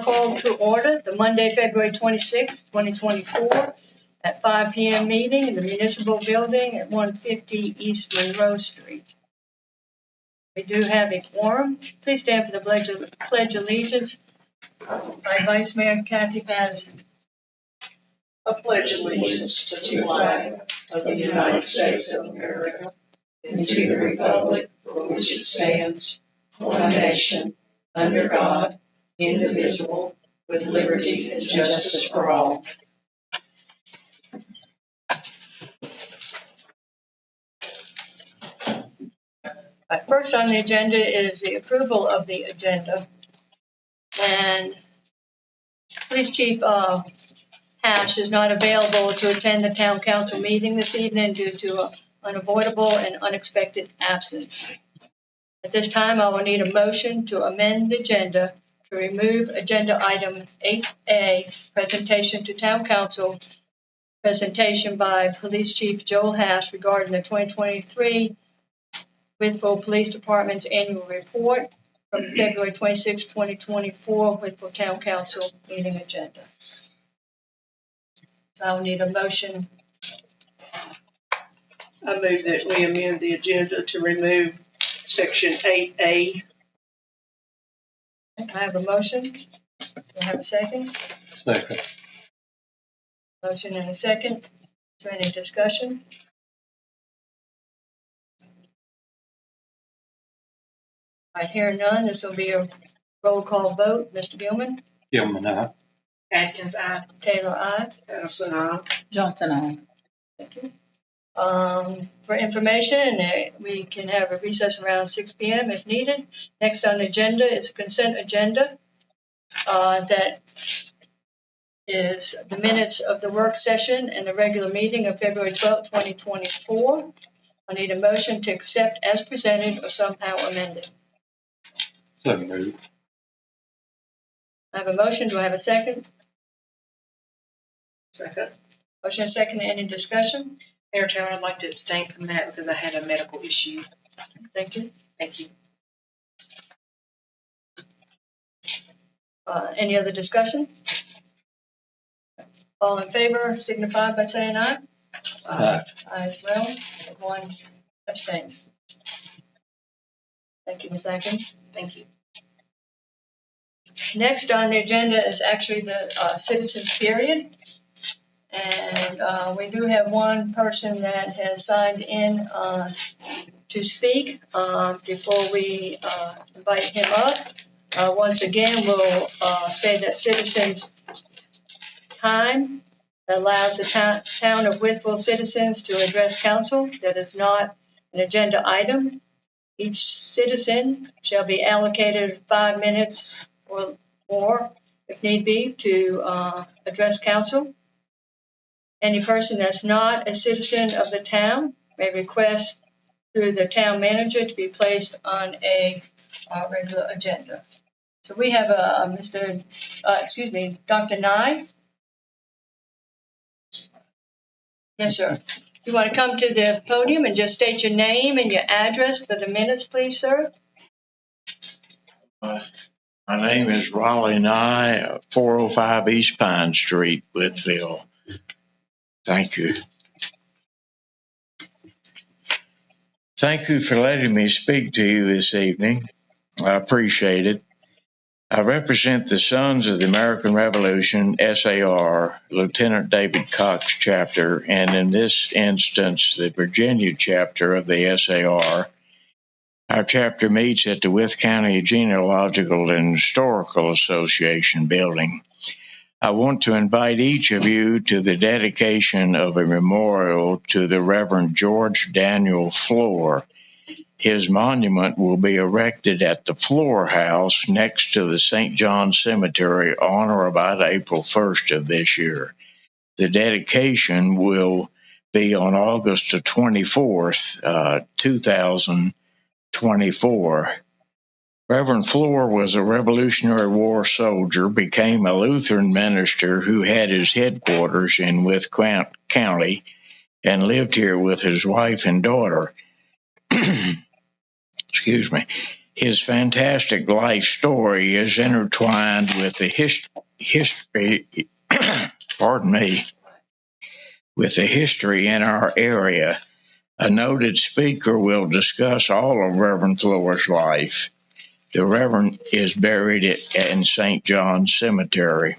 Call to order the Monday, February 26, 2024 at 5 p.m. meeting in the municipal building at 150 East Monroe Street. We do have a quorum. Please stand for the pledge of allegiance by Vice Mayor Kathy Patterson. I pledge allegiance to the flag of the United States of America and to the republic for which it stands, one nation, under God, indivisible, with liberty and justice for all. First on the agenda is the approval of the agenda. And Police Chief Hash is not available to attend the town council meeting this evening due to an unavoidable and unexpected absence. At this time, I will need a motion to amend the agenda to remove agenda item 8A, presentation to town council, presentation by Police Chief Joel Hash regarding the 2023 Wytheville Police Department's annual report from February 26, 2024 Wytheville Town Council meeting agenda. So I will need a motion. I move that we amend the agenda to remove section 8A. I have a motion. Do I have a second? Second. Motion and a second. Is there any discussion? I hear none. This will be a roll call vote. Mr. Gilman? Gilman, aye. Atkins, aye. Taylor, aye. Patterson, aye. Johnson, aye. Thank you. For information, we can have a recess around 6 p.m. if needed. Next on the agenda is a consent agenda that is the minutes of the work session and the regular meeting of February 12, 2024. I need a motion to accept as presented or somehow amended. So moved. I have a motion. Do I have a second? Second. Motion and second. Any discussion? Mayor Taylor, I'd like to abstain from that because I had a medical issue. Thank you. Thank you. Any other discussion? All in favor signify by saying aye. Aye. Aye as well. One abstain. Thank you, Ms. Atkins. Thank you. Next on the agenda is actually the citizens period. And we do have one person that has signed in to speak. Before we invite him up, once again, we'll say that citizens' time allows the town of Wytheville citizens to address council. That is not an agenda item. Each citizen shall be allocated 5 minutes or more, if need be, to address council. Any person that's not a citizen of the town may request through the town manager to be placed on a regular agenda. So we have Dr. Nye. Yes, sir. You want to come to the podium and just state your name and your address for the minutes, please, sir? My name is Raleigh Nye, 405 East Pine Street, Wytheville. Thank you. Thank you for letting me speak to you this evening. I appreciate it. I represent the Sons of the American Revolution, SAR, Lieutenant David Cox chapter, and in this instance, the Virginia chapter of the SAR. Our chapter meets at the Wythe County Genealogical and Historical Association building. I want to invite each of you to the dedication of a memorial to the Reverend George Daniel Floor. His monument will be erected at the Floor House next to the St. John Cemetery on or about April 1st of this year. The dedication will be on August 24th, 2024. Reverend Floor was a Revolutionary War soldier, became a Lutheran minister who had his headquarters in Wythe County and lived here with his wife and daughter. Excuse me. His fantastic life story is intertwined with the history, pardon me, with the history in our area. A noted speaker will discuss all of Reverend Floor's life. The Reverend is buried in St. John's Cemetery.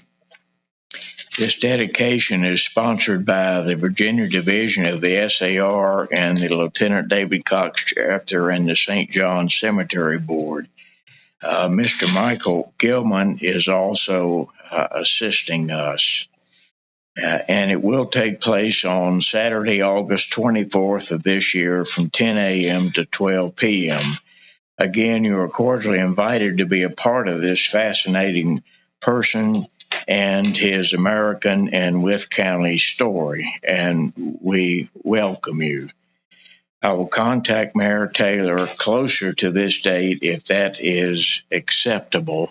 This dedication is sponsored by the Virginia Division of the SAR and the Lieutenant David Cox chapter and the St. John's Cemetery Board. Mr. Michael Gilman is also assisting us. And it will take place on Saturday, August 24th of this year from 10 a.m. to 12 p.m. Again, you are cordially invited to be a part of this fascinating person and his American and Wythe County story, and we welcome you. I will contact Mayor Taylor closer to this date if that is acceptable.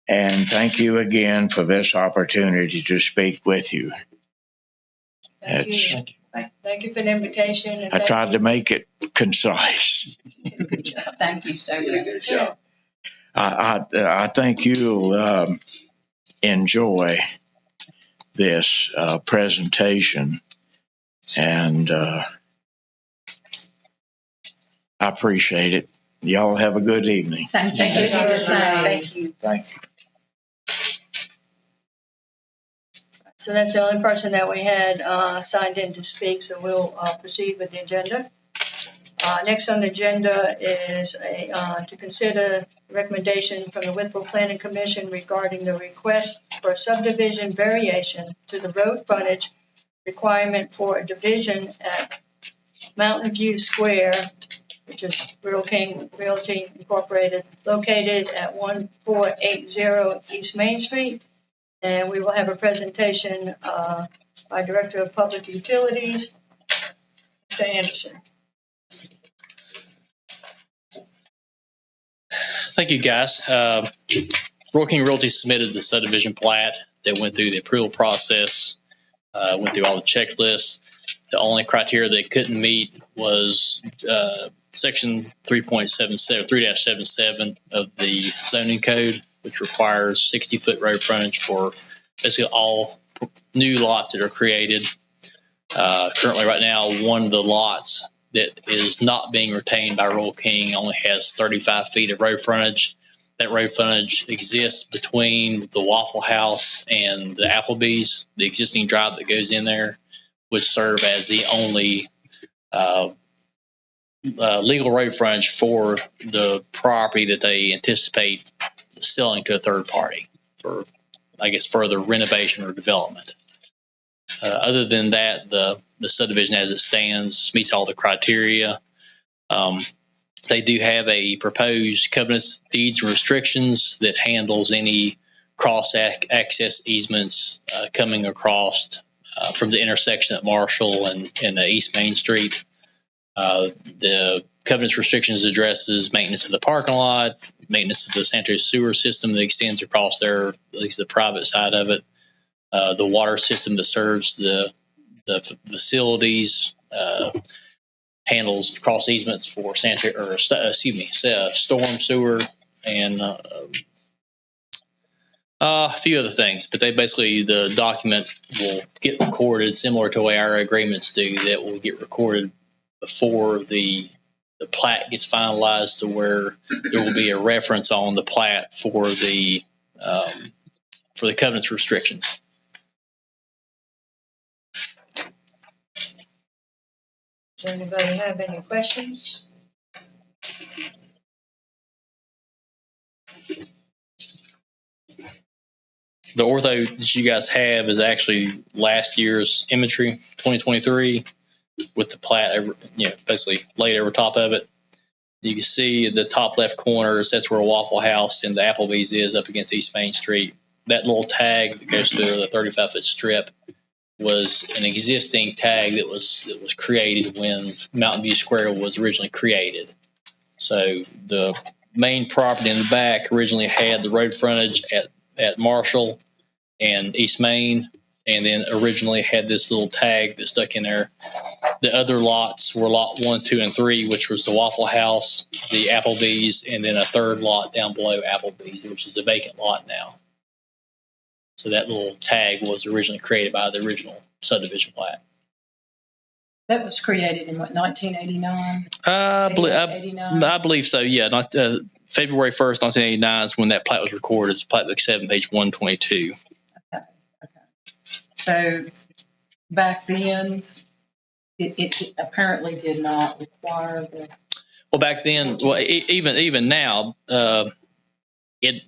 And thank you again for this opportunity to speak with you. Thank you. Thank you for the invitation. And I tried to make it concise. Good job. Thank you so much. I think you'll enjoy this presentation, and I appreciate it. Y'all have a good evening. Thank you. Thank you. Thank you. so that's the only person that we had signed in to speak, so we'll proceed with the agenda. Next on the agenda is to consider recommendation from the Wytheville Planning Commission regarding the request for a subdivision variation to the road frontage requirement for a division at Mountain View Square, which is Real King Realty Incorporated, located at 1480 East Main Street. And we will have a presentation by Director of Public Utilities, Mr. Anderson. Thank you, guys. Royal King Realty submitted the subdivision plat that went through the approval process, went through all the checklists. The only criteria they couldn't meet was section 3.77 of the zoning code, which requires 60-foot road frontage for basically all new lots that are created. Currently, right now, one of the lots that is not being retained by Royal King only has 35 feet of road frontage. That road frontage exists between the Waffle House and the Applebee's. The existing drive that goes in there would serve as the only legal road frontage for the property that they anticipate selling to a third party for, I guess, further renovation or development. Other than that, the subdivision as it stands meets all the criteria. They do have a proposed covenants, deeds, and restrictions that handles any cross-access easements coming across from the intersection at Marshall and East Main Street. The covenants restrictions addresses maintenance of the parking lot, maintenance of the sanitary sewer system that extends across there, at least the private side of it, the water system that serves the facilities, handles cross easements for sanitary, or storm sewer, and a few other things. But they basically, the document will get recorded similar to the way our agreements do. That will get recorded before the plat gets finalized, to where there will be a reference on the plat for the covenants restrictions. Does anybody have any questions? The ortho that you guys have is actually last year's imagery, 2023, with the plat, basically laid over top of it. You can see the top left corners, that's where Waffle House and the Applebee's is, up against East Main Street. That little tag that goes through the 35-foot strip was an existing tag that was created when Mountain View Square was originally created. So the main property in the back originally had the road frontage at Marshall and East Main. and then originally had this little tag that stuck in there. The other lots were lot 1, 2, and 3, which was the Waffle House, the Applebee's, and then a third lot down below Applebee's, which is a vacant lot now. So that little tag was originally created by the original subdivision plat. That was created in what, 1989? I 89? believe so. Yeah, not February 1st, 1989 is when that plat was recorded. It's Plat Book 7, page 122. Okay. So back then, it apparently did not require the. Well, back then, well, even now, it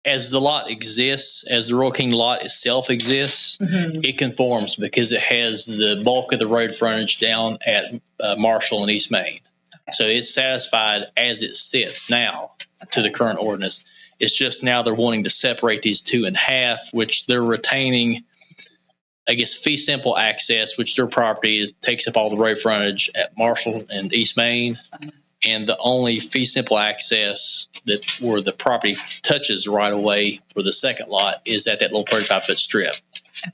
as the lot exists, as the Royal King lot itself exists, it conforms because it has the bulk of the road frontage down at Marshall and East Main. So it's satisfied as it sits now to the current ordinance. It's just now they're wanting to separate these two in half, which they're retaining, I guess, fee simple access, which their property takes up all the road frontage at Marshall and East Main. And the only fee simple access that where the property touches right away for the second lot is at that little 35-foot strip.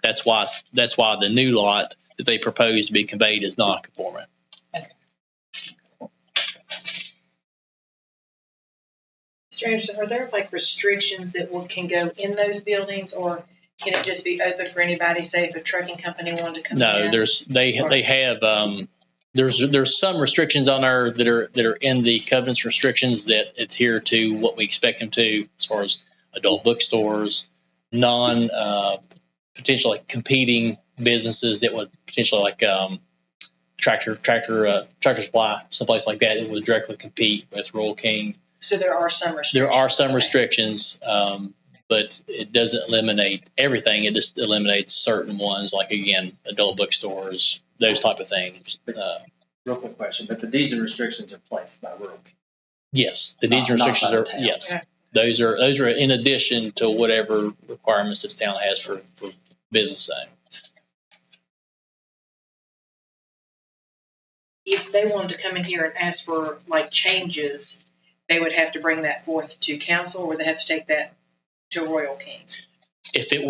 That's why the new lot that they propose to be conveyed is non-conforming. Mr. Anderson, are there like restrictions that can go in those buildings, or can it just be open for anybody? Say if a trucking company wanted to come in. No, they have there's some restrictions on there that are in the covenants restrictions that adhere to what we expect them to as far as adult bookstores, non potentially competing businesses that would potentially like tractor supply, someplace like that would directly compete with Royal King. So there are some restrictions. There are some restrictions, but it doesn't eliminate everything. It just eliminates certain ones, like, again, adult bookstores, those type of things. Real quick question, but the deeds and restrictions are placed by Rural King. Yes, the deeds and Not restrictions by the are, town. yes. Okay. Those are in addition to whatever requirements that the town has for business zone. If they wanted to come in here and ask for like changes, they would have to bring that forth to council, or they have to take that to Royal King. If it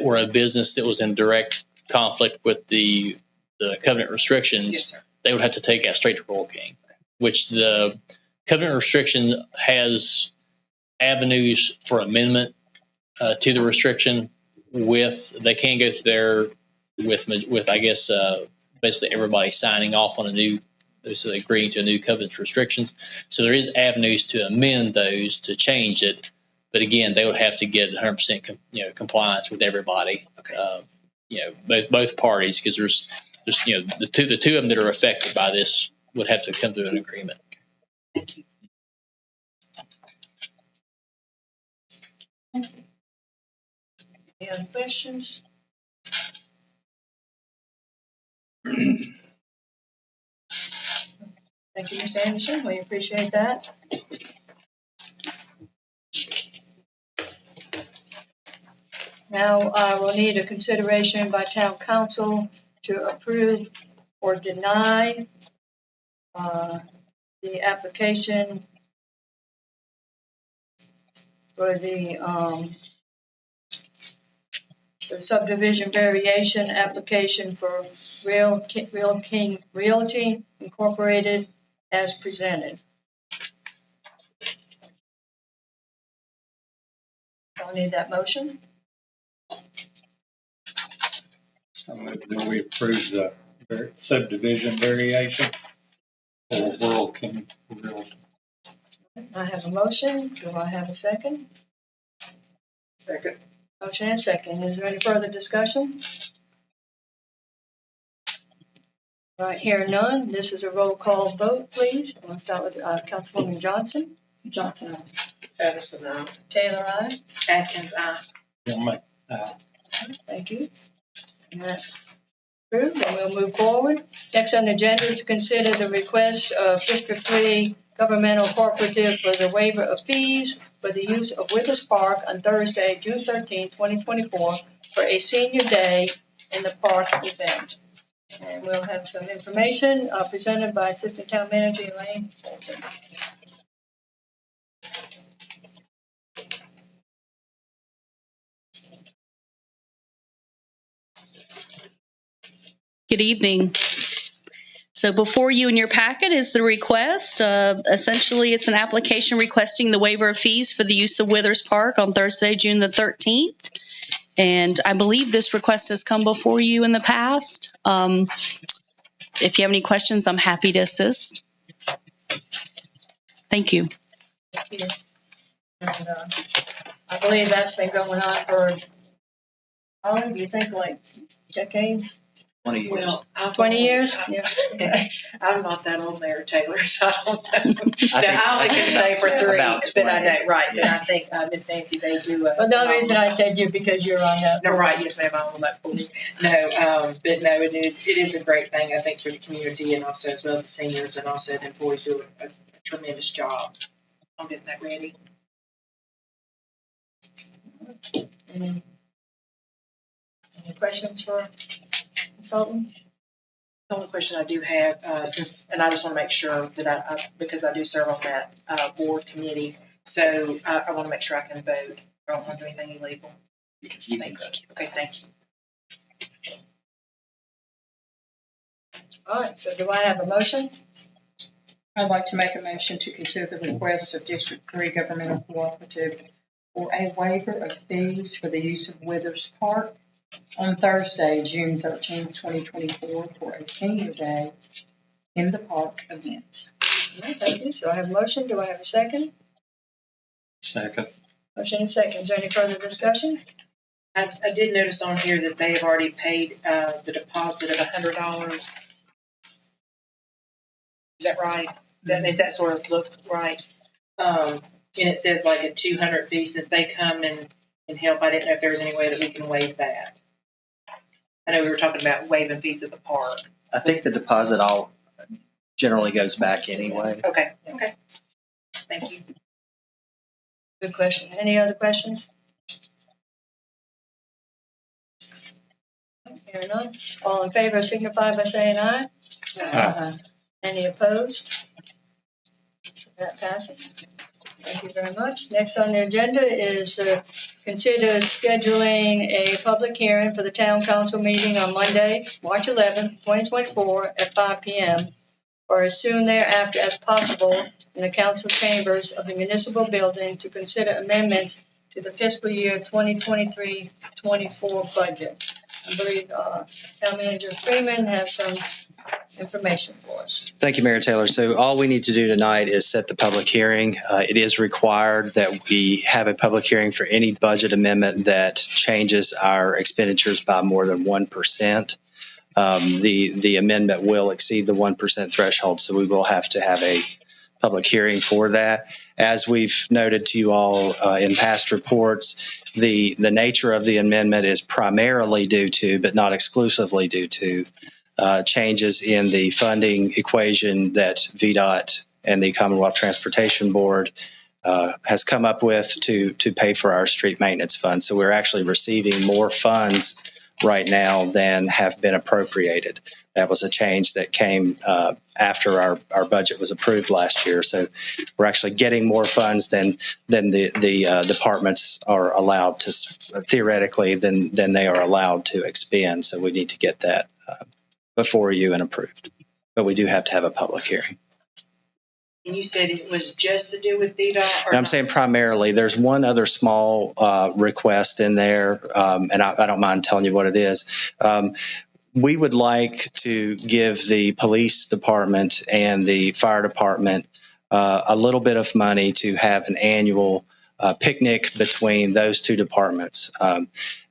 were a business that was in direct conflict with the covenant restrictions, Yes, sir. they would have to take that straight to Royal King, which the covenant restriction has avenues for amendment to the restriction. They can go through there with I guess basically everybody signing off on basically agreeing to a new covenant restrictions. So there is avenues to amend those to change it, but again, they would have to get 100% compliance with everybody. Okay. Both parties, because there's the two of them that are affected by this would have to come to an agreement. Thank you. Any other questions? Thank you, Mr. Anderson. We appreciate that. Now, I will need a consideration by town council to approve or deny the application for the subdivision variation application for Real King Realty Incorporated as presented. I'll need that motion. I move that we approve the subdivision variation for Rural King Realty. I have a motion. Do I have a second? Second. Motion and second. Is there any further discussion? All right, hearing none. This is a roll call vote, please. We'll start with Councilwoman Johnson. Johnson. Patterson, aye. Taylor, aye. Atkins, aye. Thank you. And that's approved, and we'll move forward. Next on the agenda is to consider the request of District 3 Governmental Cooperative for the waiver of fees for the use of Withers Park on Thursday, June 13, 2024, for a senior day in the park event. And we'll have some information presented by Assistant Town Manager Elaine Bolton. Good evening. So before you in your packet is the request. Essentially, it's an application requesting the waiver of fees for the use of Withers Park on Thursday, June the 13th. And I believe this request has come before you in the past. If you have any questions, I'm happy to assist. Thank you. Thank you. And, I believe that's been going on for, how long do you think, like decades? 20 years. Well, 20 years? Yeah. Okay. I'm not that old, Mayor Taylor, so I don't know. I No, think- I only can say for 3, About but I 20. know, right, but I think, Miss Nancy, they do. But the only reason I said you, because you're on that. No, right, yes, ma'am, I'm on that board. No, but no, it is a great thing, I think, for the community and also as well as the seniors and also the employees do a tremendous job on getting that ready. Any questions for consultant? The only question I do have, and I just want to make sure that because I do serve on that board committee, so I want to make sure I can vote. I don't want to do anything illegal. Thank you. Okay, thank you. All right, so do I have a motion? I'd like to make a motion to consider the request of District 3 Governmental Cooperative for a waiver of fees for the use of Withers Park on Thursday, June 13th, 2024, for a senior day in the park event. All right, thank you. So I have a motion. Do I have a second? Second. Motion and second. Is there any further discussion? I did notice on here that they have already paid the deposit of $100. Is that right? Does that sort of look right? And it says like a 200 fee since they come and help. I didn't know if there was any way that we can waive that. I know we were talking about waiving fees at the park. I think the deposit all generally goes back anyway. Okay. Thank you. Good question. Any other questions? Hearing none. All in favor signify by saying aye. Any opposed? That passes. Thank you very much. Next on the agenda is consider scheduling a public hearing for the town council meeting on Monday, March 11th, 2024 at 5 p.m. or as soon thereafter as possible in the council chambers of the municipal building to consider amendments to the fiscal year 2023-24 budget. I believe Town Manager Freeman has some information for us. Thank you, Mayor Taylor. So all we need to do tonight is set the public hearing. It is required that we have a public hearing for any budget amendment that changes our expenditures by more than 1%. The amendment will exceed the 1% threshold, so we will have to have a public hearing for that. As we've noted to you all in past reports, the nature of the amendment is primarily due to, but not exclusively due to, changes in the funding equation that VDOT and the Commonwealth Transportation Board has come up with to pay for our street maintenance fund. So we're actually receiving more funds right now than have been appropriated. That was a change that came after our budget was approved last year. So we're actually getting more funds than the departments are allowed to, theoretically, than they are allowed to expend. So we need to get that before you and approved. But we do have to have a public hearing. And you said it was just to do with VDOT? I'm saying primarily. There's one other small request in there, and I don't mind telling you what it is. We would like to give the police department and the fire department a little bit of money to have an annual picnic between those two departments.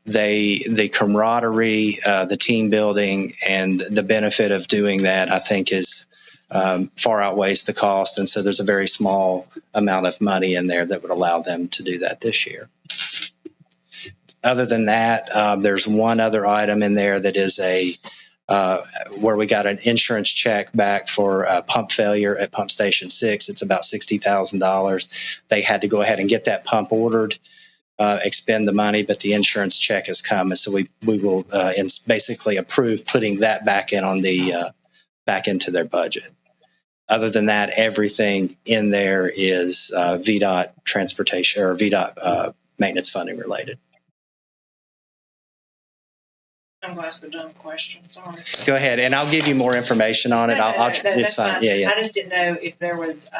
The camaraderie, the team building, and the benefit of doing that, I think, is far outweighs the cost. And so there's a very small amount of money in there that would allow them to do that this year. Other than that, there's one other item in there that is where we got an insurance check back for a pump failure at Pump Station 6. It's about $60,000. They had to go ahead and get that pump ordered, expend the money, but the insurance check has come, and so we will basically approve putting that back into their budget. Other than that, everything in there is VDOT transportation or VDOT maintenance funding related. I'm going to ask a dumb question, sorry. Go ahead, and I'll give you more information on it. It's That's fine. Yeah. I just didn't know if there was,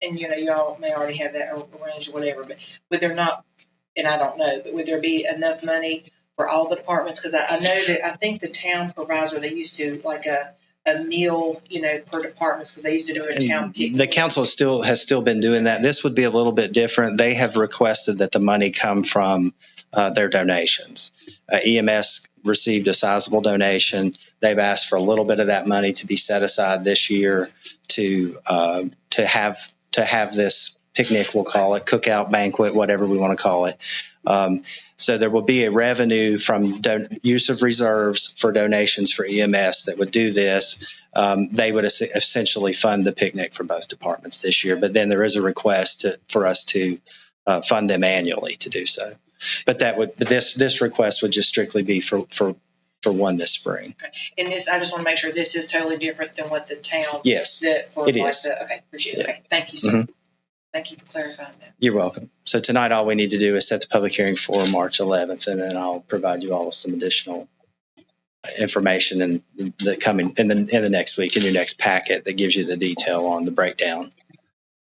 and y'all may already have that arranged or whatever, but would there not, and I don't know, but would there be enough money for all the departments? Because I know that, I think the town provides, or they used to, like a meal, per departments, because they used to do a town picnic. The council has still been doing that. This would be a little bit different. They have requested that the money come from their donations. EMS received a sizable donation. They've asked for a little bit of that money to be set aside this year to have this picnic, we'll call it, cookout, banquet, whatever we want to call it. So there will be a revenue from use of reserves for donations for EMS that would do this. They would essentially fund the picnic for both departments this year, but then there is a request for us to fund them annually to do so. But this request would just strictly be for one this spring. Okay. And this, I just want to make sure this is totally different than what the town. Yes, it is. Okay, appreciate it. Okay, thank you, sir. Mm-hmm. Thank you for clarifying that. You're welcome. So tonight, all we need to do is set the public hearing for March 11th, and then I'll provide you all with some additional information in the next week in your next packet that gives you the detail on the breakdown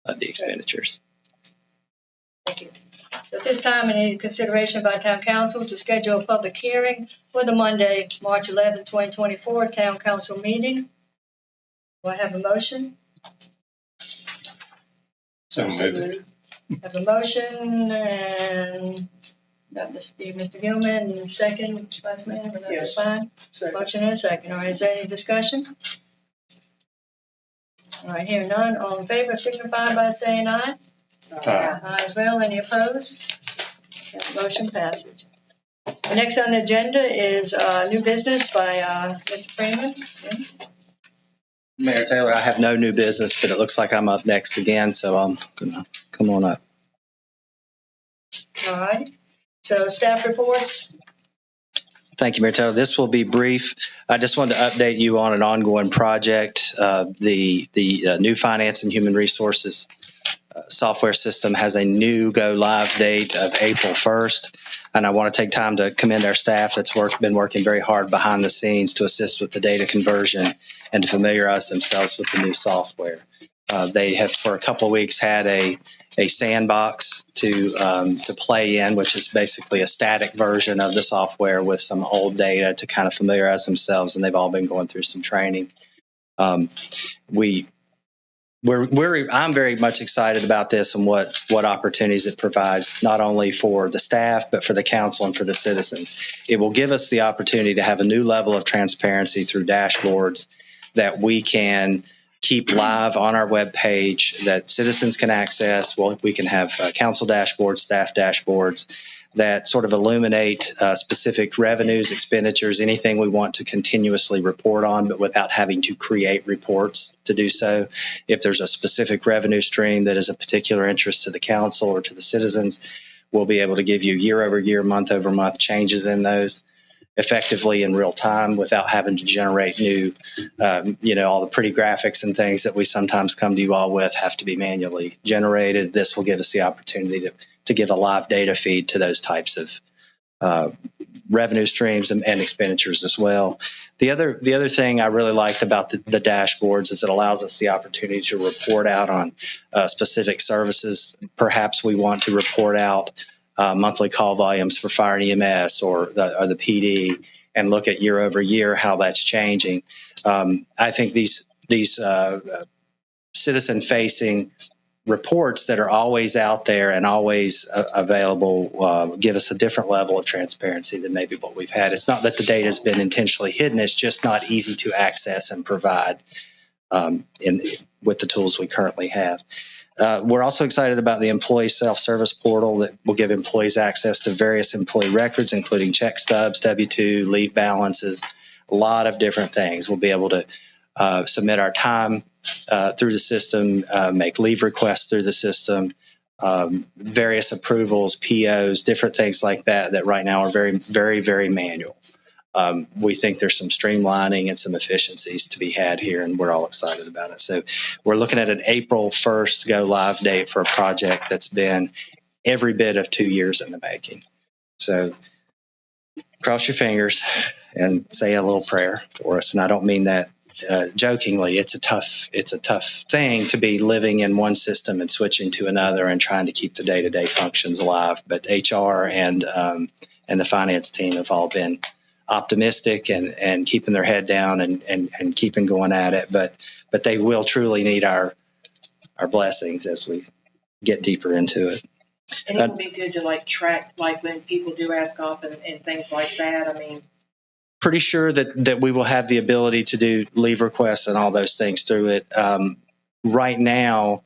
of the expenditures. Thank you. So at this time, I need consideration by town council to schedule a public hearing for the Monday, March 11, 2024 town council meeting. Do I have a motion? So moved. Have a motion and that must be Mr. Gilman, and second, Vice Mayor, was that Yes. fine? Second. Motion and a second. All right, is there any discussion? All right, hearing none, all in favor signify by saying aye. Aye as well. Any opposed? That motion passes. The next on the agenda is new business by Mr. Freeman. Yeah. Mayor Taylor, I have no new business, but it looks like I'm up next again, so I'm going to come on up. All right. So staff reports. Thank you, Mayor Taylor. This will be brief. I just wanted to update you on an ongoing project. The new Finance and Human Resources software system has a new go live date of April 1st. And I want to take time to commend our staff that's been working very hard behind the scenes to assist with the data conversion and to familiarize themselves with the new software. They have for a couple of weeks had a sandbox to play in, which is basically a static version of the software with some old data to kind of familiarize themselves, and they've all been going through some training. I'm very much excited about this and what opportunities it provides, not only for the staff, but for the council and for the citizens. It will give us the opportunity to have a new level of transparency through dashboards that we can keep live on our webpage that citizens can access. Well, we can have council dashboards, staff dashboards that sort of illuminate specific revenues, expenditures, anything we want to continuously report on, but without having to create reports to do so. If there's a specific revenue stream that is a particular interest to the council or to the citizens, we'll be able to give you year over year, month over month changes in those effectively in real time without having to generate new, all the pretty graphics and things that we sometimes come to you all with have to be manually generated. This will give us the opportunity to give a live data feed to those types of revenue streams and expenditures as well. The other thing I really liked about the dashboards is it allows us the opportunity to report out on specific services. Perhaps we want to report out monthly call volumes for fire and EMS or the PD and look at year over year how that's changing. I think these citizen-facing reports that are always out there and always available give us a different level of transparency than maybe what we've had. It's not that the data has been intentionally hidden. It's just not easy to access and provide with the tools we currently have. We're also excited about the employee self-service portal that will give employees access to various employee records, including check stubs, W-2, leave balances, a lot of different things. We'll be able to submit our time through the system, make leave requests through the system, various approvals, POs, different things like that right now are very, very, very manual. We think there's some streamlining and some efficiencies to be had here, and we're all excited about it. So we're looking at an April 1st go live date for a project that's been every bit of 2 years in the making. So cross your fingers and say a little prayer for us. And I don't mean that jokingly. It's a tough thing to be living in one system and switching to another and trying to keep the day-to-day functions alive. But HR and the finance team have all been optimistic and keeping their head down and keeping going at it. But they will truly need our blessings as we get deeper into it. And it would be good to like track, like when people do ask off and things like that. I mean, Pretty sure that we will have the ability to do leave requests and all those things through it. Right now,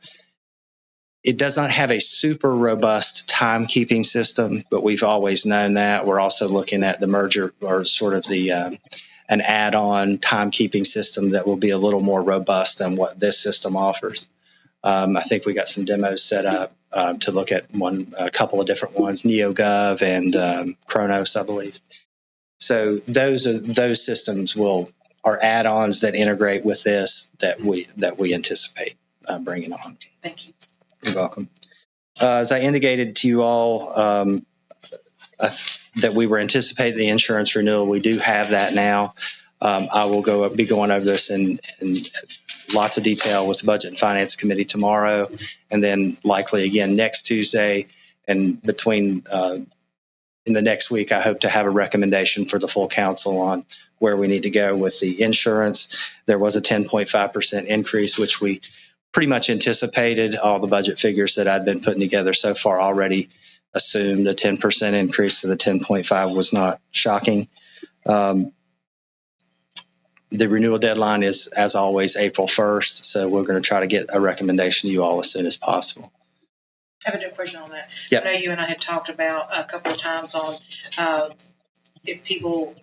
it does not have a super robust timekeeping system, but we've always known that. We're also looking at the merger or sort of the an add-on timekeeping system that will be a little more robust than what this system offers. I think we got some demos set up to look at a couple of different ones, NeoGov and Kronos, I believe. So those systems are add-ons that integrate with this that we anticipate bringing on. thank you. You're welcome. As I indicated to you all that we were anticipating the insurance renewal, we do have that now. I will be going over this in lots of detail with the Budget and Finance Committee tomorrow, and then likely again next Tuesday. And between in the next week, I hope to have a recommendation for the full council on where we need to go with the insurance. There was a 10.5% increase, which we pretty much anticipated. All the budget figures that I'd been putting together so far already assumed a 10% increase, so the 10.5 was not shocking. The renewal deadline is, as always, April 1st, so we're going to try to get a recommendation to you all as soon as possible. I have a different question on that. Yep. I know you and I had talked about a couple of times on if people,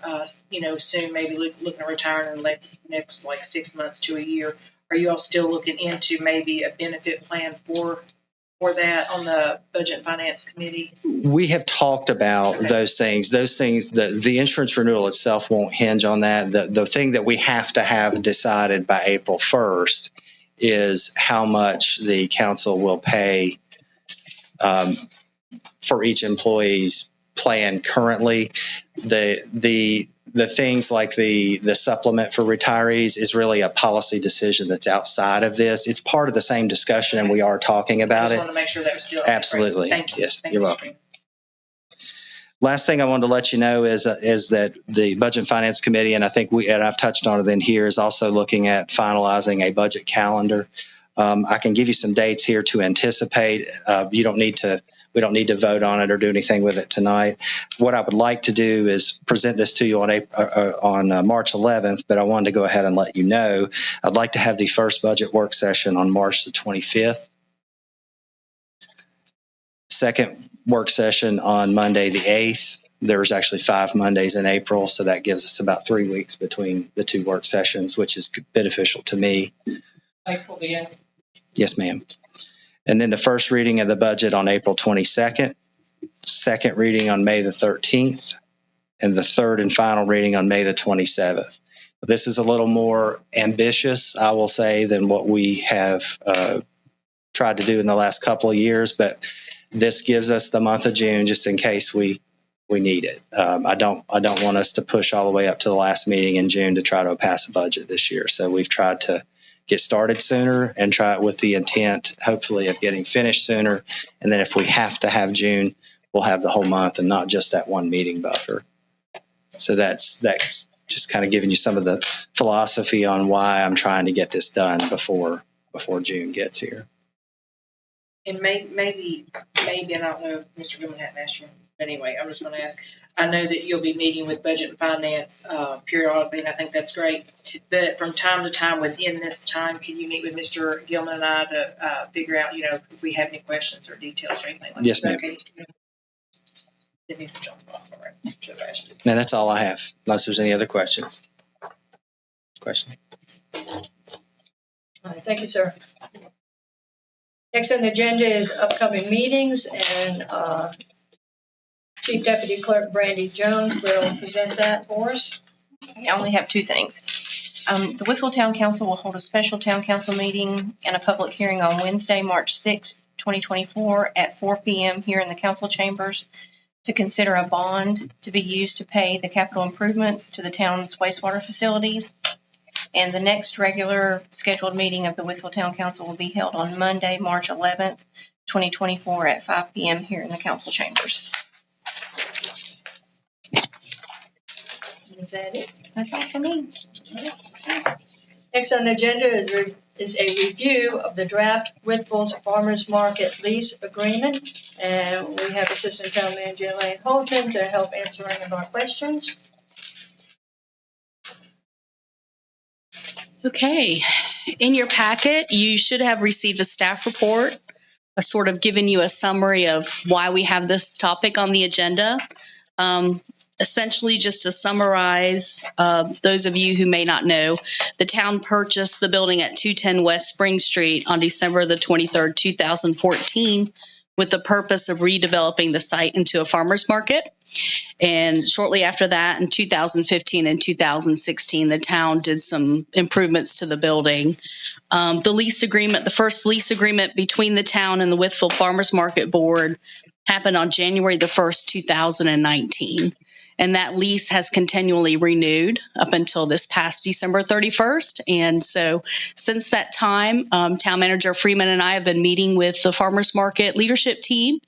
soon maybe looking to retire in the next like 6 months to a year. Are you all still looking into maybe a benefit plan for that on the Budget and Finance Committee? We have talked about those things. The insurance renewal itself won't hinge on that. The thing that we have to have decided by April 1st is how much the council will pay for each employee's plan currently. The things like the supplement for retirees is really a policy decision that's outside of this. It's part of the same discussion, and we are talking about I just it. want to make sure that was still Absolutely. Thank you. Yes, Thank you're you. welcome. Last thing I wanted to let you know is that the Budget and Finance Committee, and I think I've touched on it in here, is also looking at finalizing a budget calendar. I can give you some dates here to anticipate. We don't need to vote on it or do anything with it tonight. What I would like to do is present this to you on March 11th, but I wanted to go ahead and let you know I'd like to have the first budget work session on March the 25th. Second work session on Monday the 8th. There's actually 5 Mondays in April, so that gives us about 3 weeks between the 2 work sessions, which is beneficial to me. April the 8th. Yes, ma'am. And then the first reading of the budget on April 22nd, second reading on May the 13th, and the third and final reading on May the 27th. This is a little more ambitious, I will say, than what we have tried to do in the last couple of years, but this gives us the month of June just in case we need it. I don't want us to push all the way up to the last meeting in June to try to pass a budget this year. So we've tried to get started sooner and try it with the intent, hopefully, of getting finished sooner. And then if we have to have June, we'll have the whole month and not just that one meeting buffer. So that's just kind of giving you some of the philosophy on why I'm trying to get this done before June gets here. And maybe, and I don't know if Mr. Goodman hadn't asked you, but anyway, I'm just going to ask. I know that you'll be meeting with Budget and Finance periodically, and I think that's great. But from time to time within this time, can you meet with Mr. Gilman and I to figure out, if we have any questions or details or anything like that? Yes, ma'am. Okay. Now, that's all I have, unless there's any other questions. Question? All right, thank you, sir. Next on the agenda is upcoming meetings, and Chief Deputy Clerk Brandy Jones will present that for us. I only have 2 things. The Wytheville Town Council will hold a special Town Council meeting and a public hearing on Wednesday, March 6, 2024 at 4 p.m. here in the council chambers to consider a bond to be used to pay the capital improvements to the town's wastewater facilities. And the next regular scheduled meeting of the Wytheville Town Council will be held on Monday, March 11th, 2024 at 5 p.m. here in the council chambers. Is that it? That's all for me. Next on the agenda is a review of the draft Wytheville's Farmers Market lease agreement. And we have Assistant Town Manager Elaine Holton to help answer any of our questions. Okay, in your packet, you should have received a staff report, sort of giving you a summary of why we have this topic on the agenda. Essentially, just to summarize, those of you who may not know, the town purchased the building at 210 West Spring Street on December the 23rd, 2014, with the purpose of redeveloping the site into a farmer's market. And shortly after that, in 2015 and 2016, the town did some improvements to the building. The lease agreement, the first lease agreement between the town and the Wytheville Farmers Market Board happened on January the 1st, 2019. And that lease has continually renewed up until this past December 31st. And so since that time, Town Manager Freeman and I have been meeting with the farmers market leadership team.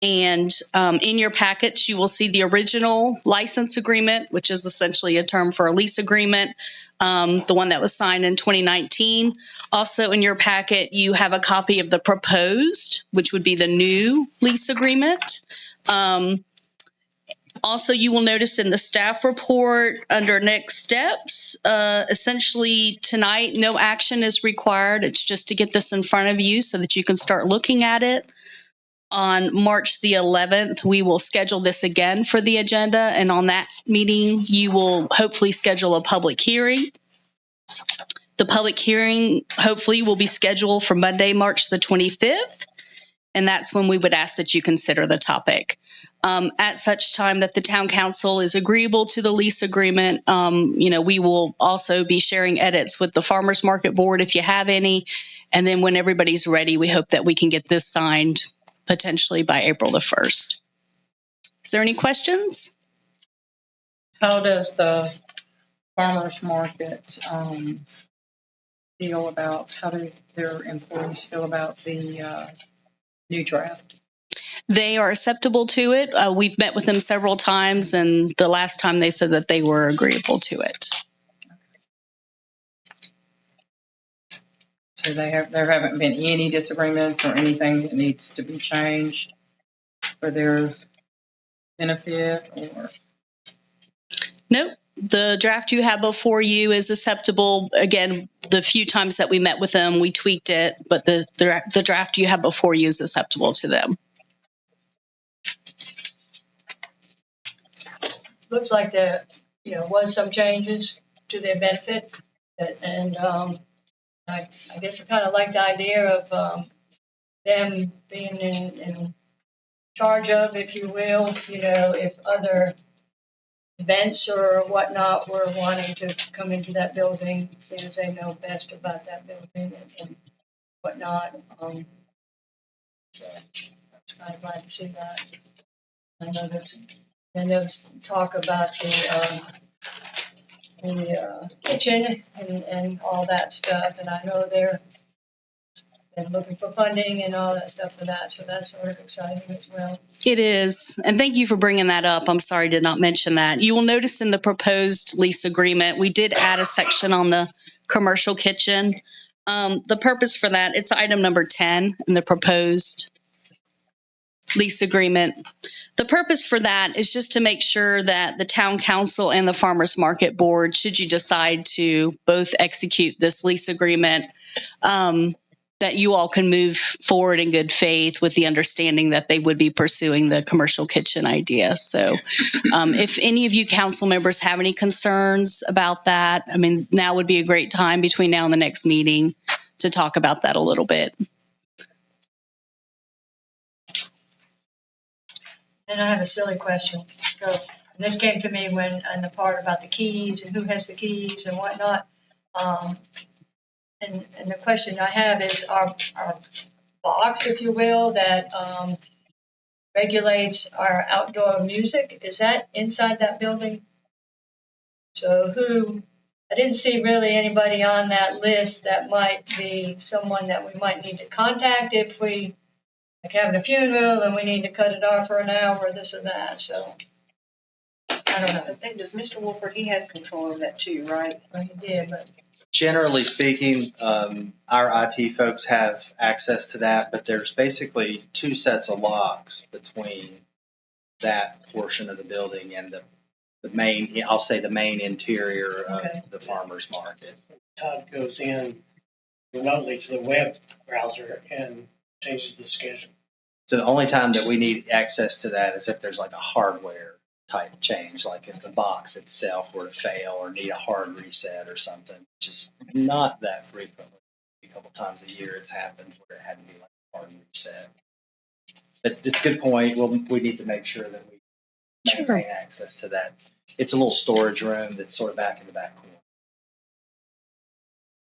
And in your packets, you will see the original license agreement, which is essentially a term for a lease agreement, the one that was signed in 2019. Also in your packet, you have a copy of the proposed, which would be the new lease agreement. Also, you will notice in the staff report under next steps, essentially tonight, no action is required. It's just to get this in front of you so that you can start looking at it. On March the 11th, we will schedule this again for the agenda. And on that meeting, you will hopefully schedule a public hearing. The public hearing hopefully will be scheduled for Monday, March the 25th. And that's when we would ask that you consider the topic. At such time that the town council is agreeable to the lease agreement, we will also be sharing edits with the farmers market board if you have any. And then when everybody's ready, we hope that we can get this signed potentially by April the 1st. Is there any questions? How does the farmers market feel about, how do their employees feel about the new draft? They are acceptable to it. We've met with them several times, and the last time they said that they were agreeable to it. So there haven't been any disagreements or anything that needs to be changed for their benefit, or? Nope. The draft you have before you is acceptable. Again, the few times that we met with them, we tweaked it, but the draft you have before you is acceptable to them. Looks like there, was some changes to their benefit. And I guess I kind of like the idea of them being in charge of, if you will, if other events or whatnot were wanting to come into that building, seeing as they know best about that building and whatnot. So I was kind of glad to see that. I know there's talk about the kitchen and all that stuff, and I know they're looking for funding and all that stuff for that, so that's sort of exciting as well. It is, and thank you for bringing that up. I'm sorry I did not mention that. You will notice in the proposed lease agreement, we did add a section on the commercial kitchen. The purpose for that, it's item number 10 in the proposed lease agreement. The purpose for that is just to make sure that the town council and the farmers market board, should you decide to both execute this lease agreement, that you all can move forward in good faith with the understanding that they would be pursuing the commercial kitchen idea. So if any of you council members have any concerns about that, now would be a great time between now and the next meeting to talk about that a little bit. And I have a silly question. So this came to me when on the part about the keys and who has the keys and whatnot. And the question I have is our box, if you will, that regulates our outdoor music. Is that inside that building? So I didn't see really anybody on that list that might be someone that we might need to contact if we, like having a funeral and we need to cut it off for an hour or this or that, so. I don't know. I think, does Mr. Wolford, he has control of that too, right? Well, he did, but Generally speaking, our IT folks have access to that, but there's basically two sets of locks between that portion of the building and the main, I'll say the main interior Okay. of the farmer's market. Todd goes in remotely to the web browser and changes the schedule. So the only time that we need access to that is if there's like a hardware type change, like if the box itself were to fail or need a hard reset or something, which is not that frequently. A couple times a year it's happened where it had to be like a hard reset. But it's a good point. We need to make sure that we maintain access to that. It's a little storage room that's sort of back in the back corner.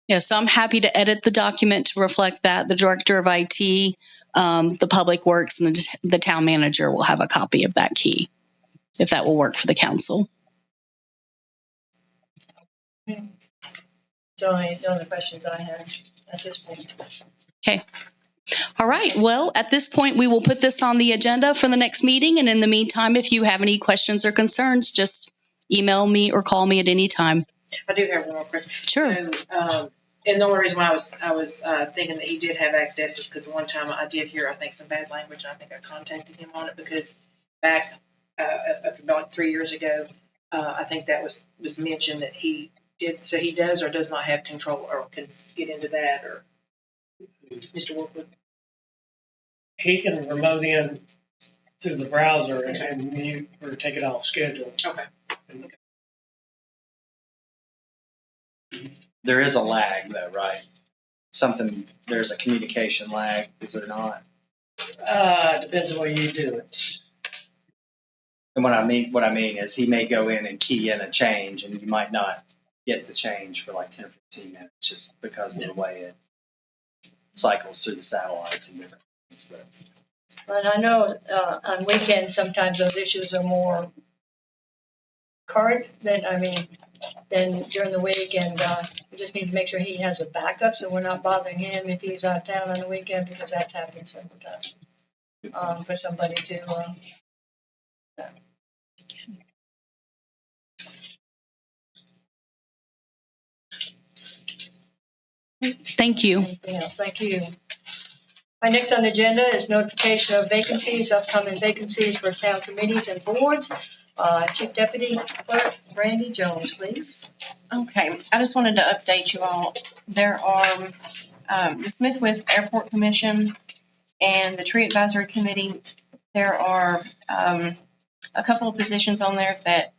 Yeah, so I'm happy to edit the document to reflect that. The director of IT, the public works, and the town manager will have a copy of that key, if that will work for the council. it's only the only questions I had at this point. Okay. All right. Well, at this point, we will put this on the agenda for the next meeting. And in the meantime, if you have any questions or concerns, just email me or call me at any time. I do have one more question. Sure. So, and the only reason why I was thinking that he did have access is because one time I did hear, I think, some bad language, and I think I contacted him on it because back about 3 years ago, I think that was mentioned that he did. So he does or does not have control or can get into that, or Mr. Wolford. He can remote in to the browser and mute or take it off schedule. Okay. There is a lag though, right? There's a communication lag, is there not? Depends on the way you do it. And what I mean is he may go in and key in a change and you might not get the change for like 10 or 15 minutes just because of the way it cycles through the satellites and different things. And I know on weekends, sometimes those issues are more current than during the week. And we just need to make sure he has a backup so we're not bothering him if he's out of town on the weekend, because that's happened several times for somebody to. Thank you. Anything else? Thank you. Our next on the agenda is notification of vacancies, upcoming vacancies for town committees and boards. Chief Deputy Clerk Brandy Jones, please. Okay, I just wanted to update you all. There are the Smith-With Airport Commission and the Tree Advisory Committee. There are a couple of positions on there that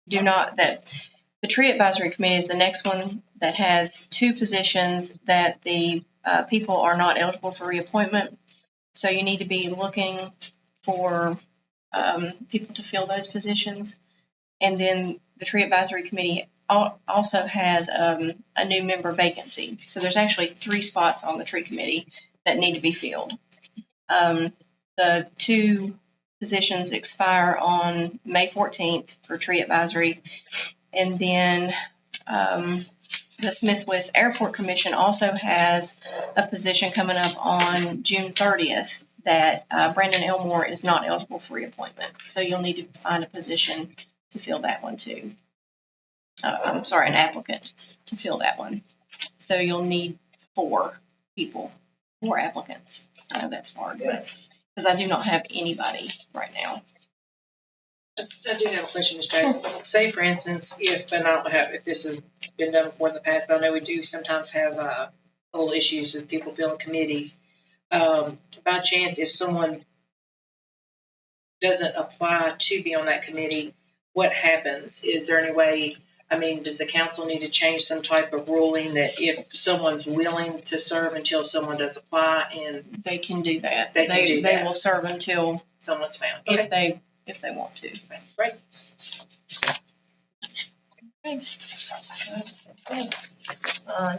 the Tree Advisory Committee is the next one that has two positions that the people are not eligible for reappointment. So you need to be looking for people to fill those positions. And then the Tree Advisory Committee also has a new member vacancy. So there's actually 3 spots on the Tree Committee that need to be filled. The 2 positions expire on May 14th for Tree Advisory. And then the Smith-With Airport Commission also has a position coming up on June 30th that Brandon Elmore is not eligible for reappointment. So you'll need to find a position to fill that one too. An applicant to fill that one. So you'll need 4 applicants. I know that's hard, but because I do not have anybody right now. I do have a question, Mr. Jackson. Say, for instance, and I don't know if this has been done before in the past, but I know we do sometimes have little issues with people filling committees. By chance, if someone doesn't apply to be on that committee, what happens? Is there any way, does the council need to change some type of ruling that if someone's willing to serve until someone does apply, and they can do that. They will serve until someone's found? Okay. If they want to. Great.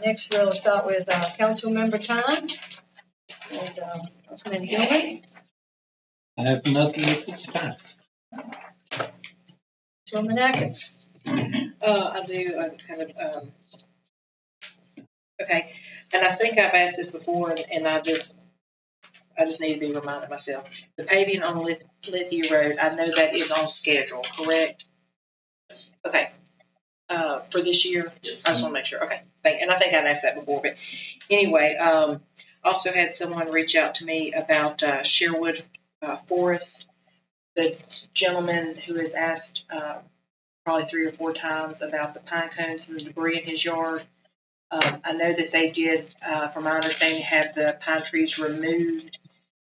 Next, we'll start with council member time. And Councilman Gilman. I have nothing at this time. Chairman Atkins. I do, okay, and I think I've asked this before, and I just need to be reminded myself. The paving on Lithia Road, I know that is on schedule, correct? Okay, for this year? Yes. I just want to make sure, okay, and I think I've asked that before, but anyway, also had someone reach out to me about Sherwood Forest. The gentleman who has asked probably 3 or 4 times about the pine cones and the debris in his yard. I know that they did, from my understanding, have the pine trees removed,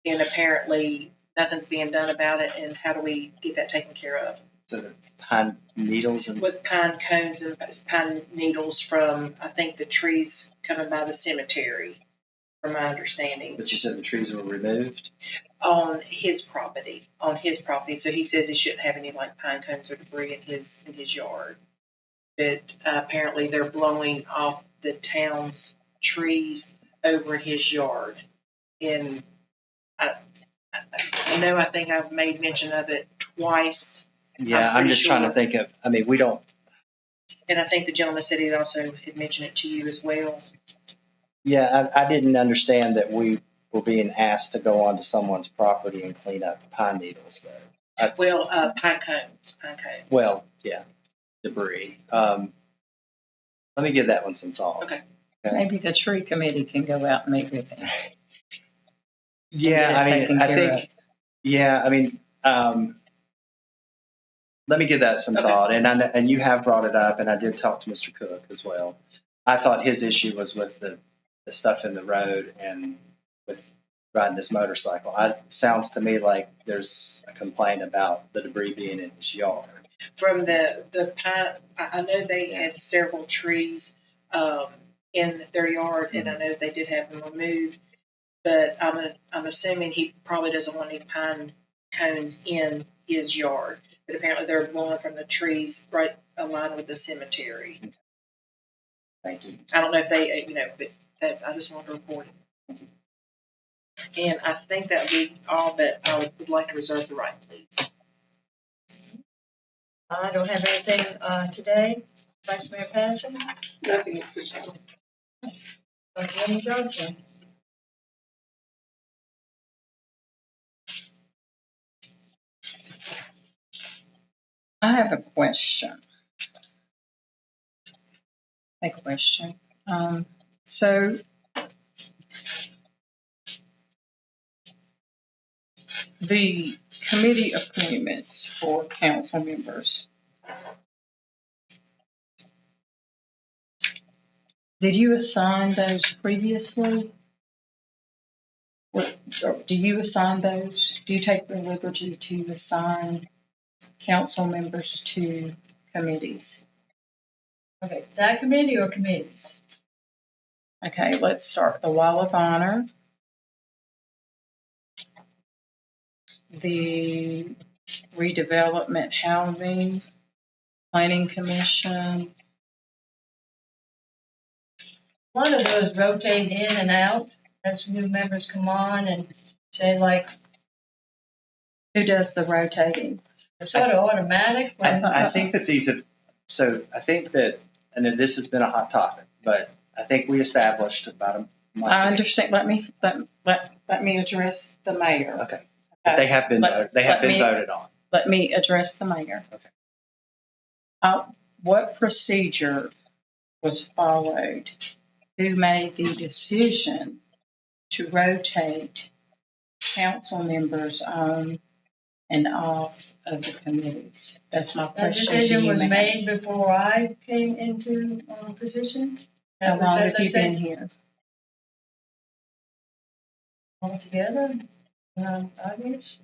and apparently nothing's being done about it. And how do we get that taken care of? So the pine needles and. With pine cones and pine needles from, I think, the trees coming by the cemetery, from my understanding. But you said the trees were removed? On his property. So he says he shouldn't have any like pine cones or debris in his yard. But apparently they're blowing off the town's trees over his yard. And I think I've made mention of it twice. Yeah, I'm just trying to think of, I mean, we don't. And I think the gentleman said he also had mentioned it to you as well. Yeah, I didn't understand that we were being asked to go onto someone's property and clean up pine needles though. Pine cones. Well, yeah, debris. Let me give that one some thought. Okay. Maybe the tree committee can go out and meet with him. Yeah, I mean, let me give that some thought. And you have brought it up, and I did talk to Mr. Cook as well. I thought his issue was with the stuff in the road and with riding this motorcycle. It sounds to me like there's a complaint about the debris being in his yard. From the pine, I know they had several trees in their yard, and I know they did have them removed. But I'm assuming he probably doesn't want any pine cones in his yard. But apparently they're blowing from the trees right aligned with the cemetery. Thank you. I don't know if they, but that I just wanted to report it. And I think that would be all, but I would like to reserve the right, please. I don't have anything today. Vice Mayor Patterson. Nothing at this time. Councilwoman Johnson. I have a question. So the committee appointments for council members. Did you assign those previously? Or do you assign those? Do you take the liberty to assign council members to committees? Okay, that committee or committees? Okay, let's start. The Wall of Honor, the Redevelopment Housing Planning Commission. A lot of those rotate in and out as new members come on and say like. Who does the rotating? It's sort of automatic. I think that I think that, and this has been a hot topic, but I think we established about a month. I understand. Let me address the mayor. Okay. But they have been voted on. Let me address the mayor. Okay. What procedure was followed? Who made the decision to rotate council members on and off of the committees? That's my That question. decision was made before I came into position. How long have you been here? Altogether, 5 years.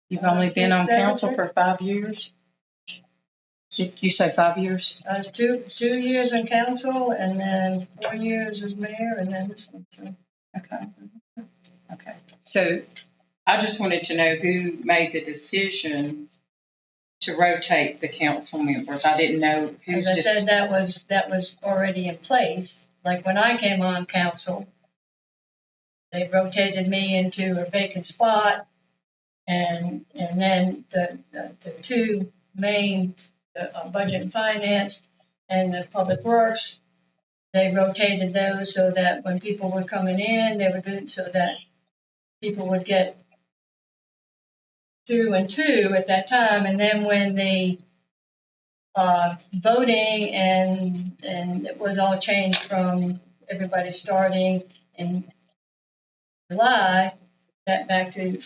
You've only been on 6, 7, council for 5 years? Did you say 5 years? 2 years on council, and then 4 years as mayor, and then this one. So. Okay. So I just wanted to know who made the decision to rotate the council members. I didn't know who. As I said, that was already in place. Like when I came on council, they rotated me into a vacant spot, And then the two main, budget and finance and the public works, they rotated those so that when people were coming in, they were doing so that people would get 2 and 2 at that time. And then when the voting and it was all changed from everybody starting in July, that back to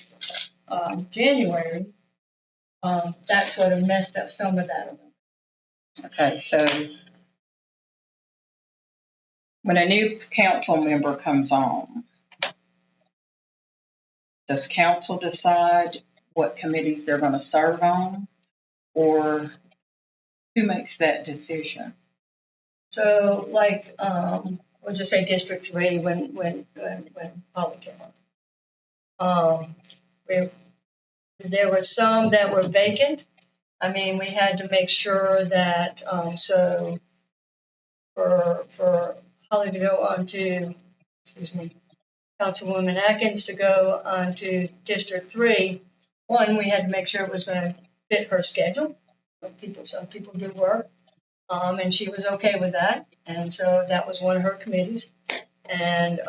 January, that sort of messed up some of that. Okay, so when a new council member comes on, does council decide what committees they're going to serve on? Or who makes that decision? So like, we'll just say District 3 when Polly came on. There were some that were vacant. I mean, we had to make sure that, so for Holly to go on to, Councilwoman Atkins to go on to District 3, one, we had to make sure it was going to fit her schedule. Some people do work, and she was okay with that. And so that was one of her committees. And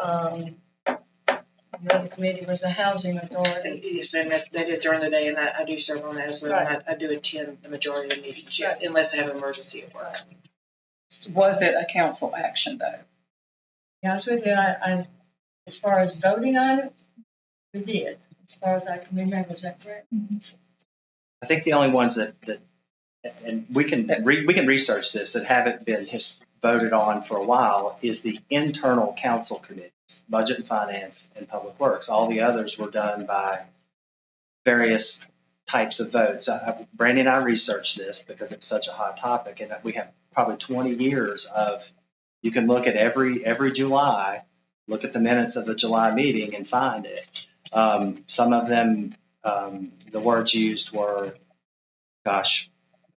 the other committee was the Housing Authority. Yes, and that is during the day, and I do serve on that as well. Right. And I do attend the majority of the meetings, yes, unless I have an emergency at work. Was it a council action, though? To be honest with you, I, as far as voting on it, we did. As far as I can remember, is that correct? I think the only ones that and we can research this, that haven't been voted on for a while, is the internal council committees, budget and finance and public works. All the others were done by various types of votes. Brandy and I researched this because it's such a hot topic, and we have probably 20 years of, you can look at every July, look at the minutes of the July meeting and find it. Some of them, the words used were, gosh,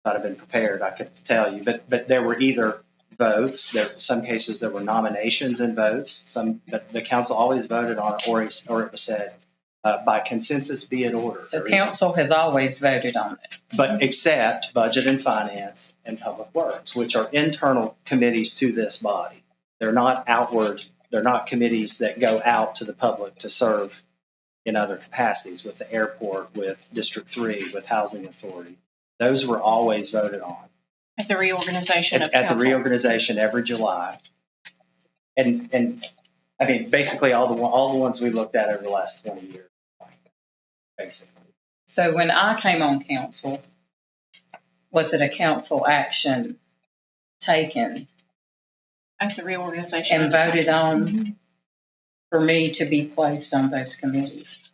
if I'd have been prepared, I could tell you, but there were either votes, some cases there were nominations and votes, but the council always voted on it, or it was said, by consensus be it ordered. So council has always voted on it. But except budget and finance and public works, which are internal committees to this body. They're not outward, they're not committees that go out to the public to serve in other capacities, with the airport, with District 3, with Housing Authority. Those were always voted on. At the reorganization of At the council. reorganization every July. And I mean, basically all the ones we looked at over the last 20 years, basically. So when I came on council, was it a council action taken At the reorganization. and of the voted council. on for me to be placed on those committees?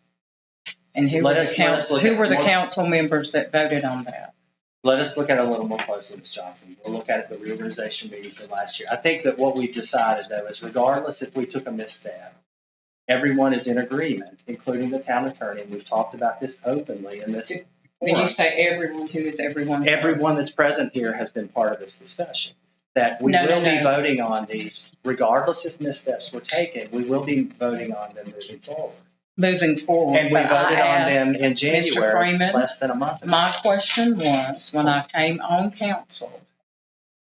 And who were the council members that voted on that? Let us look at it a little more closely, Ms. Johnson. We'll look at the reorganization meeting from last year. I think that what we've decided, though, is regardless if we took a misstep, everyone is in agreement, including the town attorney. We've talked about this openly in this When forum. you say everyone, who is everyone? Everyone that's present here has been part of this discussion. That we will be voting on these, regardless if missteps were taken, we will be voting on them moving forward. Moving forward. And we But voted I on them asked in Mr. January, Freeman, less than a month ago. my question was, when I came on council,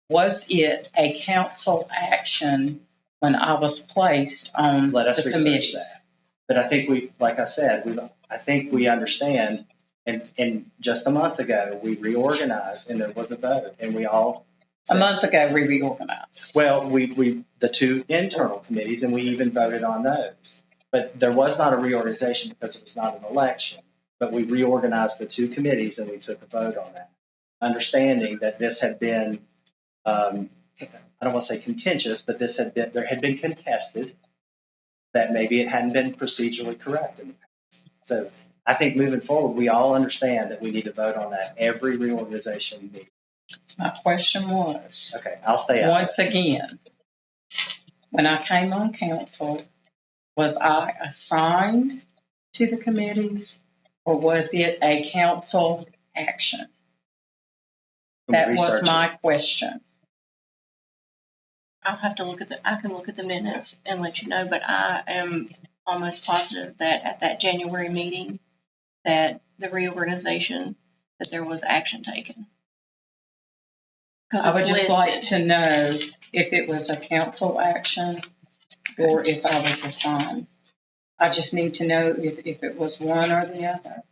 was it a council action when I was placed on Let us the research committees? that. But I think like I said, I think we understand. And just a month ago, we reorganized and there was a vote, and we all. A month ago, we reorganized. Well, the two internal committees, and we even voted on those. But there was not a reorganization because it was not an election. But we reorganized the two committees and we took a vote on that, understanding that this had been, I don't want to say contentious, but there had been contested, that maybe it hadn't been procedurally correct in the past. So I think moving forward, we all understand that we need to vote on that every reorganization meeting. My question was, Okay, I'll stay out. once again, when I came on council, was I assigned to the committees or was it a council action? That was my question. I'll have to I can look at the minutes and let you know, but I am almost positive that at that January meeting, that the reorganization, that there was action taken. Because I would it's just like listed. to know if it was a council action or if I was assigned. I just need to know if it was one or the other.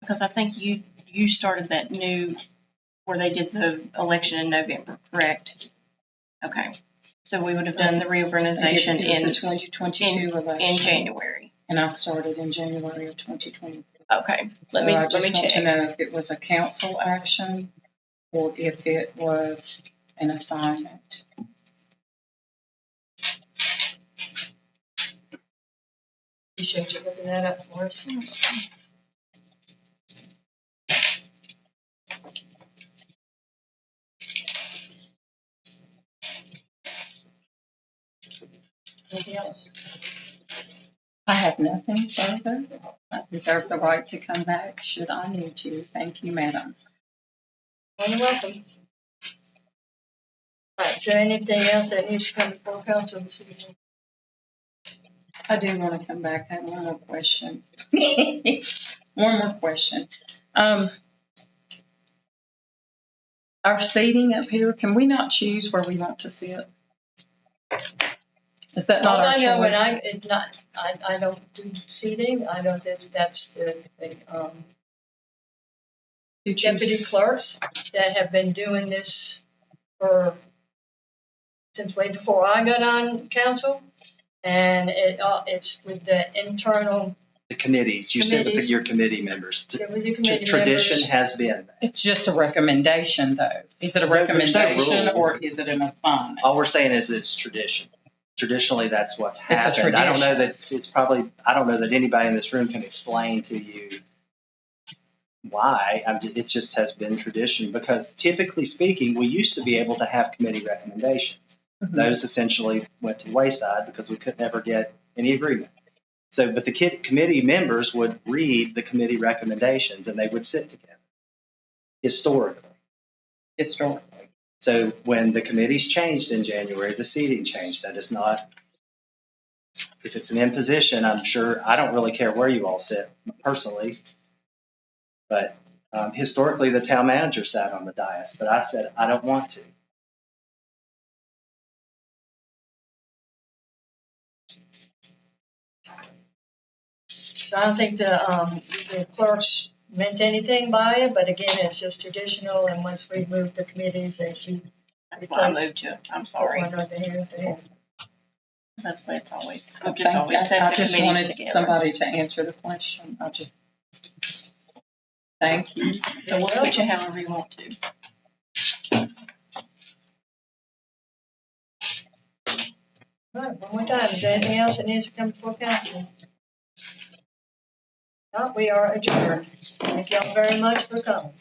Because I think you started that new, where they did the election in November, correct? Okay. So we would have done the reorganization It was in the 2022 election. January. And I started in January of 2020. Okay. So I just want to check. know if it was a council action or if it was an assignment. Appreciate you looking that up for us. Anything else? I have nothing further. I reserve the right to come back should I need to. Thank you, madam. You're welcome. All right, is there anything else that needs to come before council this evening? I do want to come back. I have one more question. One more question. Our seating up here, can we not choose where we want to sit? Is that not All our I know, and choice? it's not, I don't do seating, I don't, that's the You choose- deputy clerks that have been doing this since way before I got on council. And it's with the internal, The committees, you sit with Committees. your committee members. with the committee Tradition members. has been, It's just a recommendation, though. Is it a There's no recommendation rule. or is it an assignment? all we're saying is it's tradition. Traditionally, that's what's It's a happened. I don't know tradition. that it's probably, I don't know that anybody in this room can explain to you why. It just has been tradition because typically speaking, we used to be able to have committee recommendations. Mhm. Those essentially went to the wayside because we could never get any agreement. So, but the committee members would read the committee recommendations and they would sit together historically. Historically. So when the committees changed in January, the seating changed. That is not, if it's an imposition, I'm sure, I don't really care where you all sit personally. But historically, the town manager sat on the dais, but I said, I don't want to. So I don't think the clerks meant anything by it, but again, it's just traditional, and once we move the committees, they should That's why I moved you. I'm sorry. one over here. That's why it's always, I I've just always I set the just committees wanted together. somebody to answer the question. Thank you. So we'll put you however you want to. All right, one more time, is there anything else that needs to come before council? No, we are adjourned. Thank y'all very much for coming.